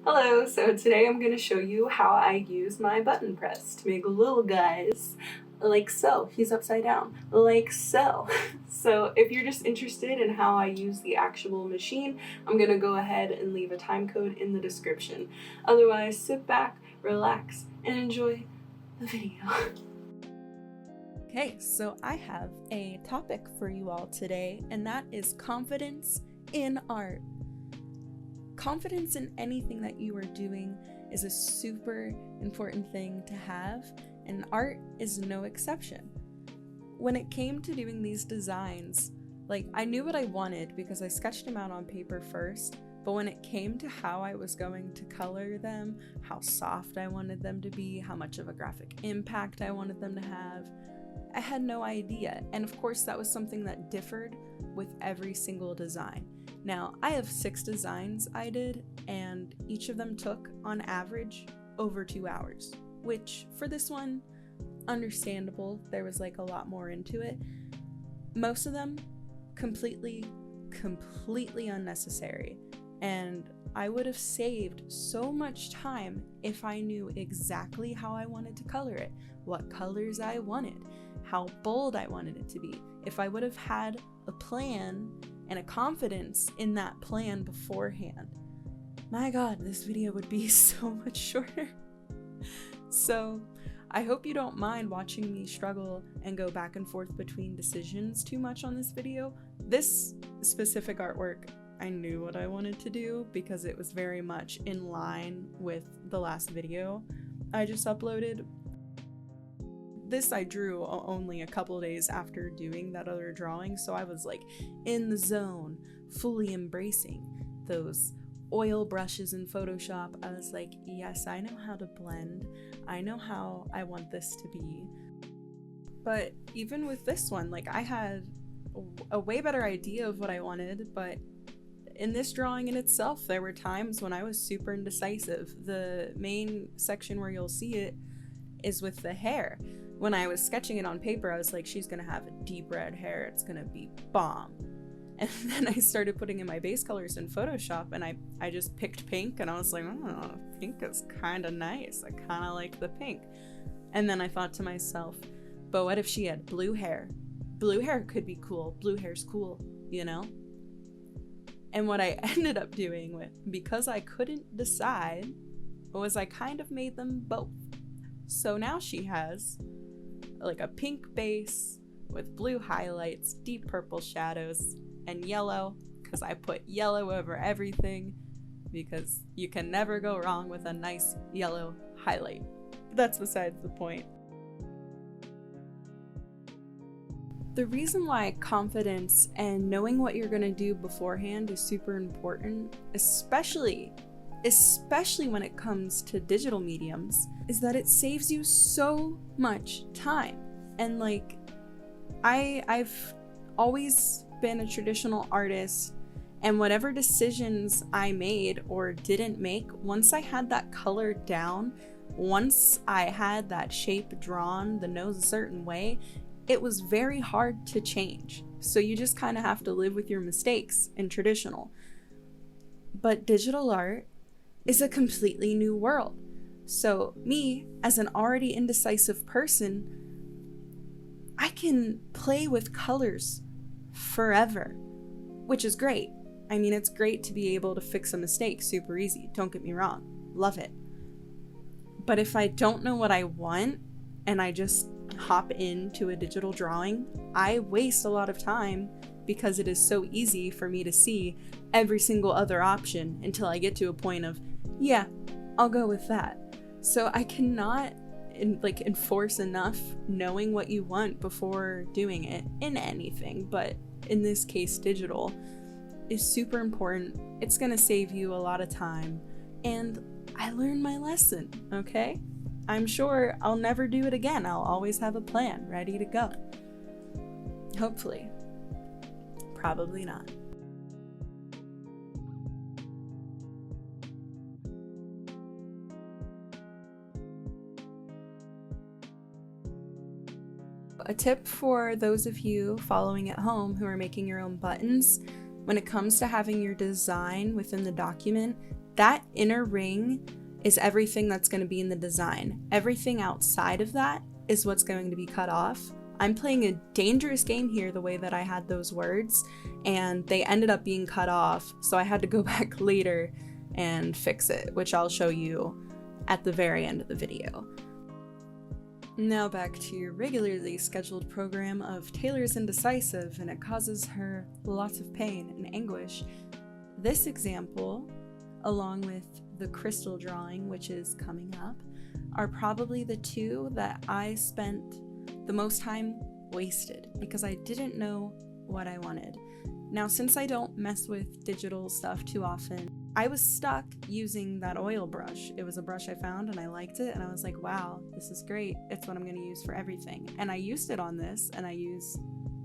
Hello, so today I'm going to show you how I use my button press to make little guys like so. He's upside down, like so. So if you're just interested in how I use the actual machine, I'm going to go ahead and leave a time code in the description. Otherwise, sit back, relax, and enjoy the video. Okay, so I have a topic for you all today, and that is confidence in art. Confidence in anything that you are doing is a super important thing to have, and art is no exception. When it came to doing these designs, I knew what I wanted because I sketched them out on paper first, but when it came to how I was going to color them, how soft I wanted them to be, how much of a graphic impact I wanted them to have, I had no idea. And of course, that was something that differed with every single design. Now, I have 6 designs I did, and each of them took, on average, over 2 hours, which for this one, understandable. There was a lot more into it. Most of them completely unnecessary, and I would have saved so much time if I knew exactly how I wanted to color it, what colors I wanted, how bold I wanted it to be. If I would have had a plan and a confidence in that plan beforehand, my god, this video would be so much shorter. So I hope you don't mind watching me struggle and go back and forth between decisions too much on this video. This specific artwork, I knew what I wanted to do because it was very much in line with the last video I just uploaded. This I drew only a couple days after doing that other drawing, so I was in the zone, fully embracing those oil brushes in Photoshop. I was like, yes, I know how to blend. I know how I want this to be. But even with this one, I had a way better idea of what I wanted, but in this drawing in itself, there were times when I was super indecisive. The main section where you'll see it is with the hair. When I was sketching it on paper, I was like, she's gonna have deep red hair, it's gonna be bomb. And then I started putting in my base colors in Photoshop, and I just picked pink, and I was like, oh, pink is kind of nice. I kind of like the pink. And then I thought to myself, but what if she had blue hair? Blue hair could be cool. Blue hair's cool, you know? And what I ended up doing because I couldn't decide, was I kind of made them both. So now she has a pink base with blue highlights, deep purple shadows, and yellow, because I put yellow over everything, because you can never go wrong with a nice yellow highlight. That's besides the point. The reason why confidence and knowing what you're going to do beforehand is super important, especially when it comes to digital mediums, is that it saves you so much time. And I've always been a traditional artist, and whatever decisions I made or didn't make, once I had that color down, once I had that shape drawn, the nose a certain way, it was very hard to change. So you just kind of have to live with your mistakes in traditional. But digital art is a completely new world. So me, as an already indecisive person, I can play with colors forever, which is great. I mean, it's great to be able to fix a mistake super easy. Don't get me wrong. Love it. But if I don't know what I want and I just hop into a digital drawing, I waste a lot of time because it is so easy for me to see every single other option until I get to a point of, yeah, I'll go with that. So I cannot enforce enough knowing what you want before doing it in anything, but in this case digital is super important. It's gonna save you a lot of time, and I learned my lesson, okay? I'm sure I'll never do it again. I'll always have a plan ready to go. Hopefully. Probably not. A tip for those of you following at home who are making your own buttons, when it comes to having your design within the document, That inner ring is everything that's going to be in the design. Everything outside of that is what's going to be cut off. I'm playing a dangerous game here the way that I had those words, and they ended up being cut off, so I had to go back later and fix it, which I'll show you at the very end of the video. Now back to your regularly scheduled program of Taylor's indecisive and it causes her lots of pain and anguish. This example, along with the crystal drawing, which is coming up, are probably the two that I spent the most time wasted because I didn't know what I wanted. Now, since I don't mess with digital stuff too often, I was stuck using that oil brush. It was a brush I found and I liked it, and I was like, wow, this is great. It's what I'm going to use for everything. And I used it on this, and I used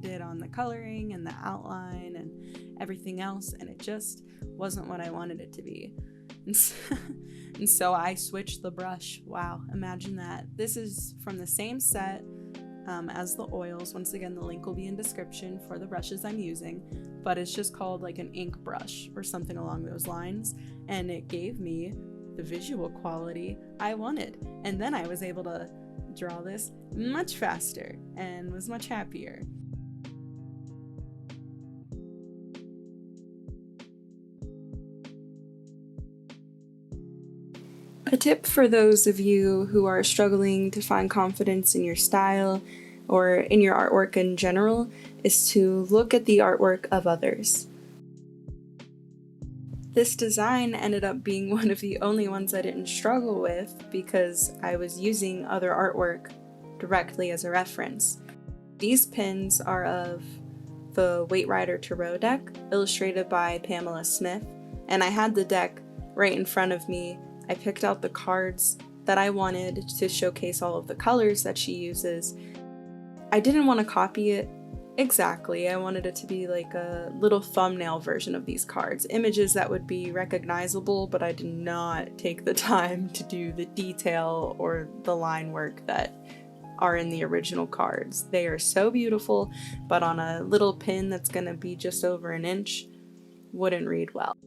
it on the coloring and the outline and everything else, and it just wasn't what I wanted it to be. And so I switched the brush. Wow, imagine that. This is from the same set as the oils. Once again, the link will be in description for the brushes I'm using, but it's just called like an ink brush or something along those lines, and it gave me the visual quality I wanted. And then I was able to draw this much faster and was much happier. A tip for those of you who are struggling to find confidence in your style or in your artwork in general is to look at the artwork of others. This design ended up being one of the only ones I didn't struggle with because I was using other artwork directly as a reference. These pins are of the Weight Rider Tarot deck, illustrated by Pamela Smith, and I had the deck right in front of me. I picked out the cards that I wanted to showcase all of the colors that she uses. I didn't want to copy it exactly. I wanted it to be like a little thumbnail version of these cards, images that would be recognizable, but I did not take the time to do the detail or the line work that are in the original cards. They are so beautiful, but on a little pin that's going to be just over an inch, wouldn't read well.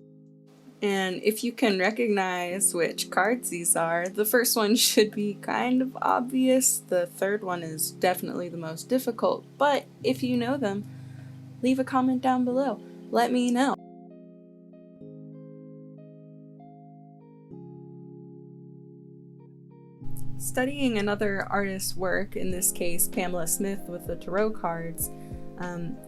And if you can recognize which cards these are, the first one should be kind of obvious. The third one is definitely the most difficult, but if you know them, leave a comment down below. Let me know. Studying another artist's work, in this case Pamela Smith with the tarot cards,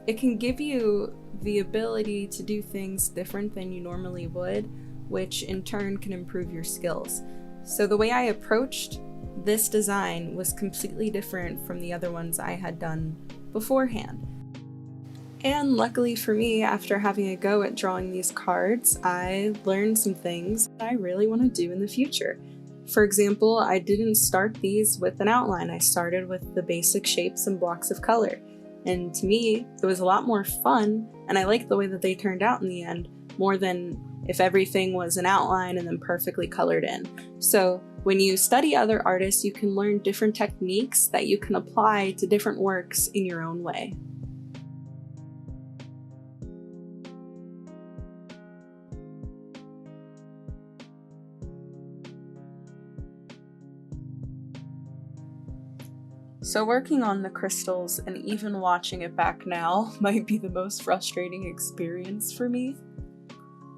it can give you the ability to do things different than you normally would, which in turn can improve your skills. So the way I approached this design was completely different from the other ones I had done beforehand. And luckily for me, after having a go at drawing these cards, I learned some things that I really want to do in the future. For example, I didn't start these with an outline. I started with the basic shapes and blocks of color. And to me, it was a lot more fun, and I liked the way that they turned out in the end, more than if everything was an outline and then perfectly colored in. So when you study other artists, you can learn different techniques that you can apply to different works in your own way. So working on the crystals and even watching it back now might be the most frustrating experience for me.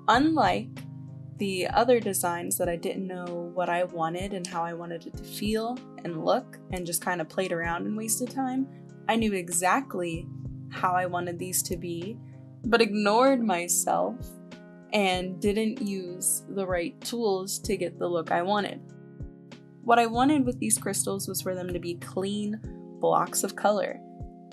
Unlike the other designs that I didn't know what I wanted and how I wanted it to feel and look and just kind of played around and wasted time, I knew exactly how I wanted these to be, but ignored myself and didn't use the right tools to get the look I wanted. What I wanted with these crystals was for them to be clean blocks of color.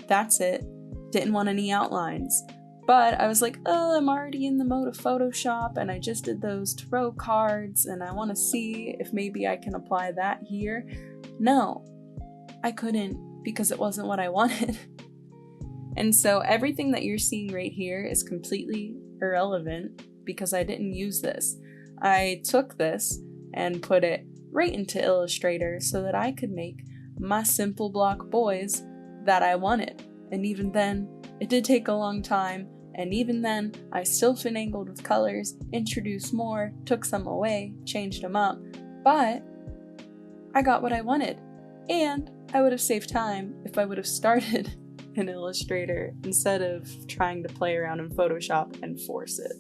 That's it. Didn't want any outlines. But I was like, oh, I'm already in the mode of Photoshop and I just did those tarot cards and I want to see if maybe I can apply that here. No, I couldn't because it wasn't what I wanted. And so everything that you're seeing right here is completely irrelevant because I didn't use this. I took this and put it right into Illustrator so that I could make my simple block boys that I wanted. And even then, it did take a long time And even then, I still finagled with colors, introduced more, took some away, changed them up, but I got what I wanted. And I would have saved time if I would have started in Illustrator instead of trying to play around in Photoshop and force it.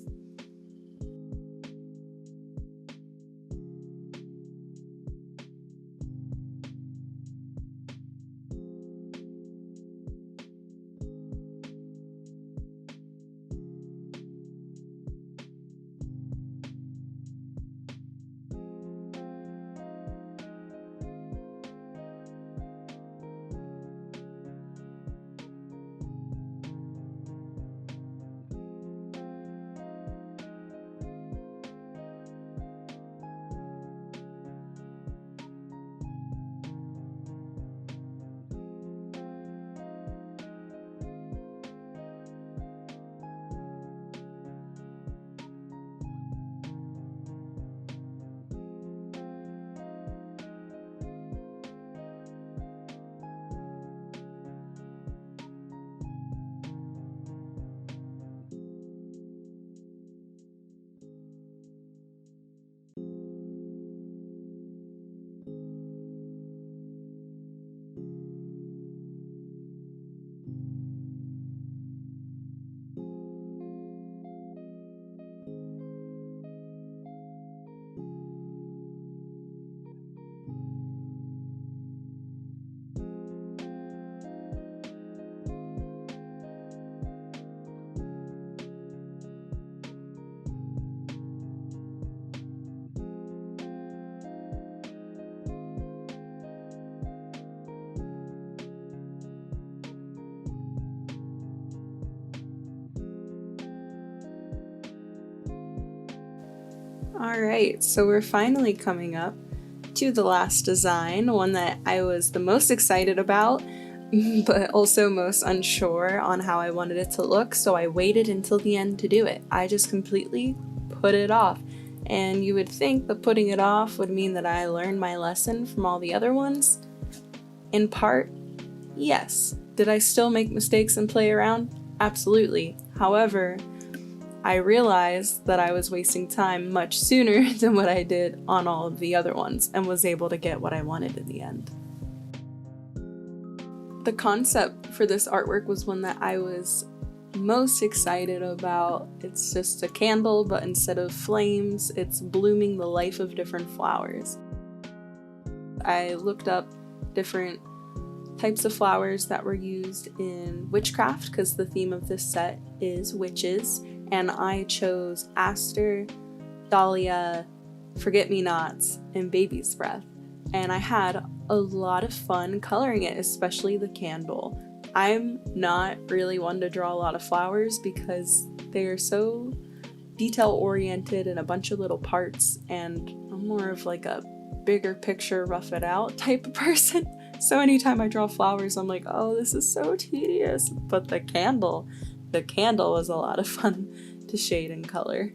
Alright, so we're finally coming up to the last design, one that I was the most excited about, but also most unsure on how I wanted it to look, so I waited until the end to do it. I just completely put it off. And you would think that putting it off would mean that I learned my lesson from all the other ones. In part, yes. Did I still make mistakes and play around? Absolutely. However, I realized that I was wasting time much sooner than what I did on all of the other ones and was able to get what I wanted in the end. The concept for this artwork was one that I was most excited about. It's just a candle, but instead of flames, it's blooming the life of different flowers. I looked up different types of flowers that were used in witchcraft because the theme of this set is witches, and I chose aster, dahlia, forget-me-nots, and baby's breath. And I had a lot of fun coloring it, especially the candle. I'm not really one to draw a lot of flowers because they are so detail-oriented and a bunch of little parts, and I'm more of like a bigger picture, rough it out type of person. So anytime I draw flowers, I'm like, oh, this is so tedious. But the candle was a lot of fun to shade and color.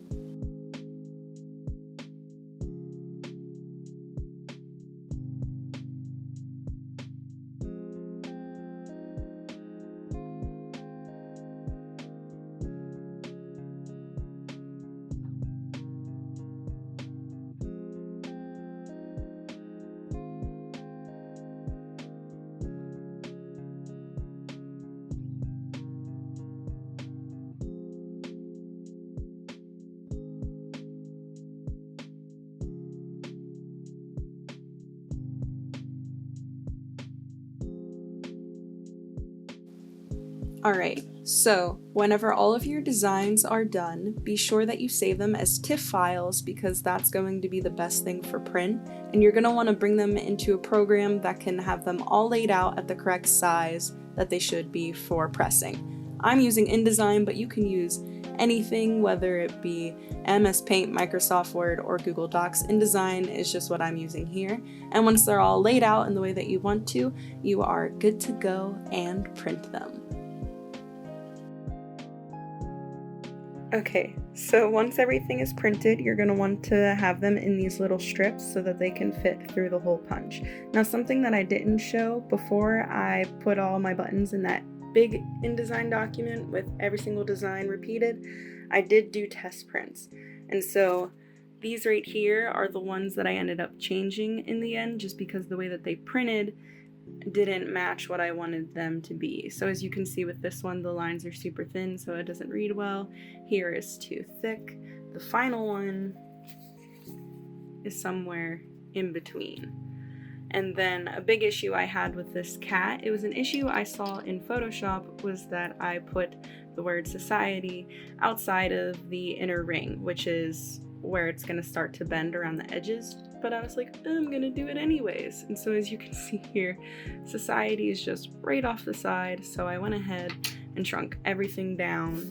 Alright, so whenever all of your designs are done, be sure that you save them as TIFF files because that's going to be the best thing for print, and you're going to want to bring them into a program that can have them all laid out at the correct size that they should be for pressing. I'm using InDesign, but you can use anything, whether it be MS Paint, Microsoft Word, or Google Docs. InDesign is just what I'm using here, and once they're all laid out in the way that you want to, you are good to go and print them. Okay, so once everything is printed, you're going to want to have them in these little strips so that they can fit through the hole punch. Now, something that I didn't show before I put all my buttons in that big InDesign document with every single design repeated, I did do test prints. And so these right here are the ones that I ended up changing in the end, just because the way that they printed didn't match what I wanted them to be. So as you can see with this one, the lines are super thin, so it doesn't read well. Here is too thick. The final one is somewhere in between. And then a big issue I had with this cat, it was an issue I saw in Photoshop, was that I put the word society outside of the inner ring, which is where it's going to start to bend around the edges. But I was like, I'm going to do it anyways. And so as you can see here, society is just right off the side. So I went ahead and shrunk everything down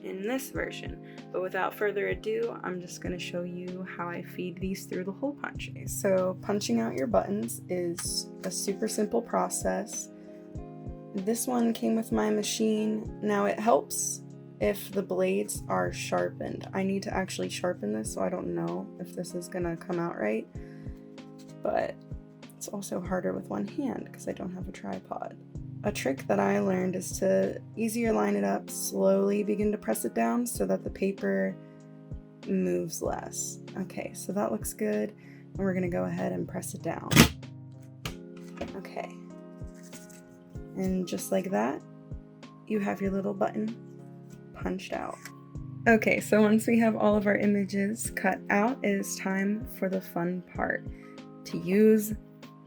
in this version. But without further ado, I'm just going to show you how I feed these through the hole punch. So punching out your buttons is a super simple process. This one came with my machine. Now it helps if the blades are sharpened. I need to actually sharpen this, so I don't know if this is going to come out right. But it's also harder with one hand because I don't have a tripod. A trick that I learned is to easier line it up, slowly begin to press it down so that the paper moves less. Okay, so that looks good. And we're gonna go ahead and press it down. Okay. And just like that, you have your little button punched out. Okay, so once we have all of our images cut out, it is time for the fun part, to use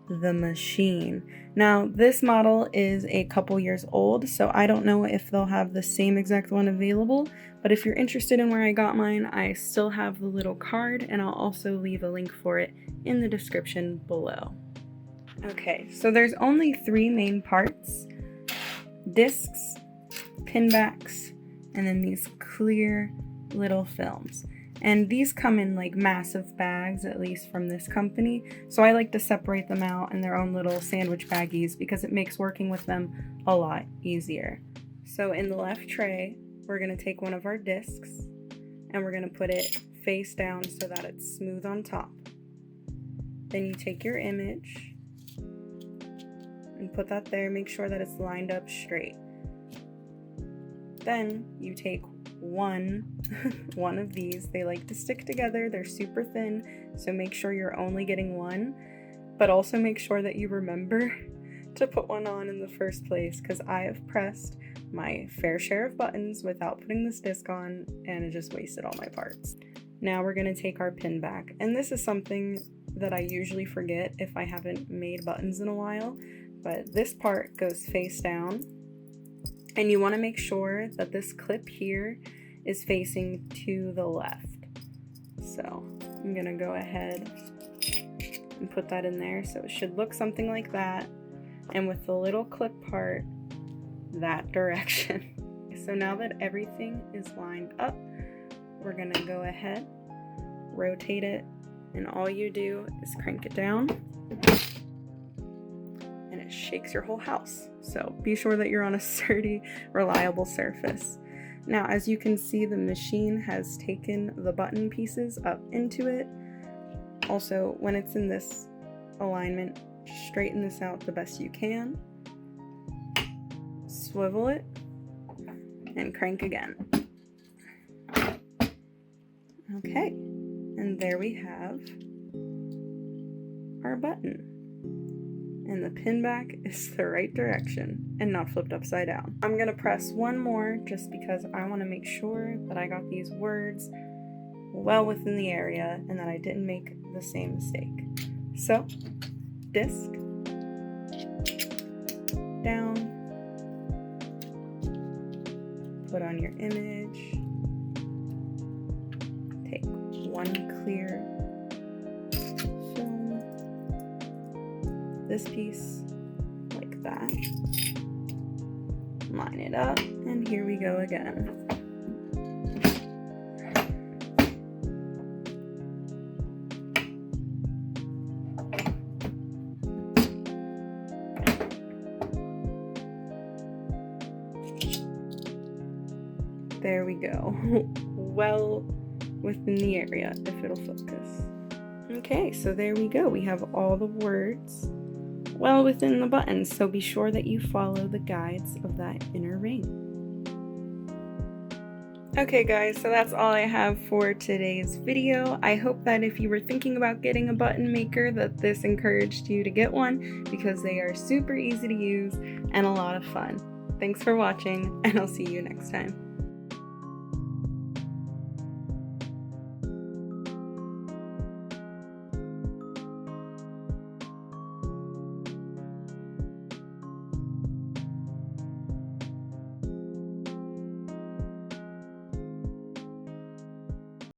the machine. Now, this model is a couple years old, so I don't know if they'll have the same exact one available, but if you're interested in where I got mine, I still have the little card, and I'll also leave a link for it in the description below. Okay, so there's only 3 main parts: discs, pin backs, and then these clear little films. And these come in like massive bags, at least from this company. So I like to separate them out in their own little sandwich baggies because it makes working with them a lot easier. So in the left tray, we're gonna take one of our discs and we're gonna put it face down so that it's smooth on top. Then you take your image and put that there, make sure that it's lined up straight. Then you take one of these. They like to stick together, they're super thin, so make sure you're only getting one, but also make sure that you remember to put one on in the first place, because I have pressed my fair share of buttons without putting this disc on and it just wasted all my parts. Now we're going to take our pin back, and this is something that I usually forget if I haven't made buttons in a while, but this part goes face down. And you want to make sure that this clip here is facing to the left. So I'm going to go ahead and put that in there. So it should look something like that. And with the little clip part, that direction. So now that everything is lined up, we're going to go ahead, rotate it, and all you do is crank it down. And it shakes your whole house. So be sure that you're on a sturdy, reliable surface. Now, as you can see, the machine has taken the button pieces up into it. Also, when it's in this alignment, straighten this out the best you can. Swivel it and crank again. Okay, and there we have our button. And the pin back is the right direction and not flipped upside down. I'm gonna press one more just because I want to make sure that I got these words well within the area and that I didn't make the same mistake. So, disc, down, put on your image, take one clear film, this piece like that, line it up, and here we go again. There we go. Well within the area, if it'll focus. Okay, so there we go. We have all the words well within the buttons, so be sure that you follow the guides of that inner ring. Okay guys, so that's all I have for today's video. I hope that if you were thinking about getting a button maker, that this encouraged you to get one, because they are super easy to use and a lot of fun. Thanks for watching, and I'll see you next time.